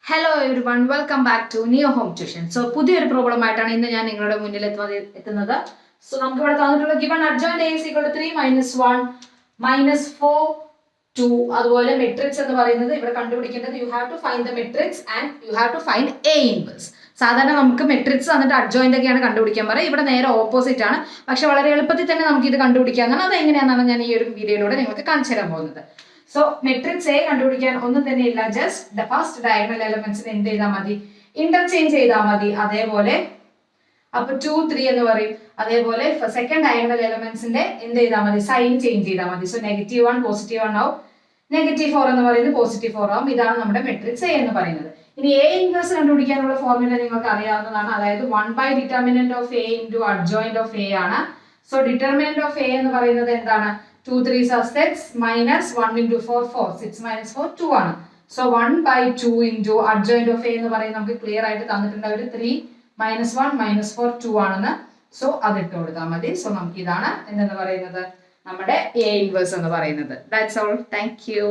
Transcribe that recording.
Hello everyone, welcome back to Neo Home Tuition. So പുതിയൊരു problem ആയിട്ടാണ് ഇന്ന് ഞാൻ നിങ്ങളുടെ മുന്നിൽ എത്തുന്നത്. സോ നമുക്ക് ഇവിടെ തന്നിട്ടുള്ള given adjoint A is equal to 3 - 1 - 4 2. അതുപോലെ മെട്രിക്സ് എന്ന് പറയുന്നത് ഇവിടെ കണ്ടുപിടിക്കേണ്ടത് you have to find the matrix and you have to find A inverse. സാധാരണ നമുക്ക് മെട്രിക്സ് എന്നിട്ട് അഡ്ജോയിന്റ് ഒക്കെയാണ് കണ്ടുപിടിക്കാൻ പറയുക. ഇവിടെ നേരെ ഓപ്പോസിറ്റ് ആണ്. പക്ഷെ വളരെ എളുപ്പത്തിൽ തന്നെ നമുക്ക് ഇത് കണ്ടുപിടിക്കാന്നാണ്. അത് എങ്ങനെയാണെന്നാണ് ഞാൻ ഈ ഒരു വീഡിയോയിലൂടെ നിങ്ങൾക്ക് കാണിച്ചു തരാൻ പോകുന്നത്. സോ മെട്രിക്സ് എ കണ്ടുപിടിക്കാൻ ഒന്നും തന്നെ ഇല്ല. ജസ്റ്റ് ദ ഫസ്റ്റ് ഡയഗണൽ എലമെന്റ്സിന് എന്ത് ചെയ്താൽ മതി, ഇന്റർചേഞ്ച് ചെയ്താൽ മതി. അതേപോലെ അപ്പൊ 2 3 എന്ന് പറയും. അതേപോലെ സെക്കൻഡ് ഡയഗണൽ എലമെന്റ്സിന്റെ എന്ത് ചെയ്താൽ മതി, സൈൻ ചേഞ്ച് ചെയ്താൽ മതി. സോ -1 +1 ആവും, -4 എന്ന് പറയുന്നത് +4 ആവും. ഇതാണ് നമ്മുടെ മെട്രിക്സ് എ എന്ന് പറയുന്നത്. ഇനി എ ഇൻവേഴ്സ് കണ്ടുപിടിക്കാനുള്ള ഫോർമുല നിങ്ങൾക്ക് അറിയാവുന്നതാണ്. അതായത് 1/det of A into adjoint of A ആണ്. സോ ഡിറ്റർമിനന്റ് ഓഫ് എ എന്ന് പറയുന്നത് എന്താണ്, 2 3s are 6 minus 1 into 4 4. 6 minus 4 2 ആണ്. So 1/2 into adjoint of A എന്ന് പറയുന്നത് നമുക്ക് ക്ലിയർ ആയിട്ട് തന്നിട്ടുണ്ട്. ഒരു 3 - 1 - 4 2 ആണെന്ന്. സോ അതിട്ട് കൊടുത്താൽ മതി. സോ നമുക്ക് ഇതാണ് എന്തെന്ന് പറയുന്നത്, നമ്മുടെ എ ഇൻവേഴ്സ് എന്ന് പറയുന്നത്. That's all. Thank you.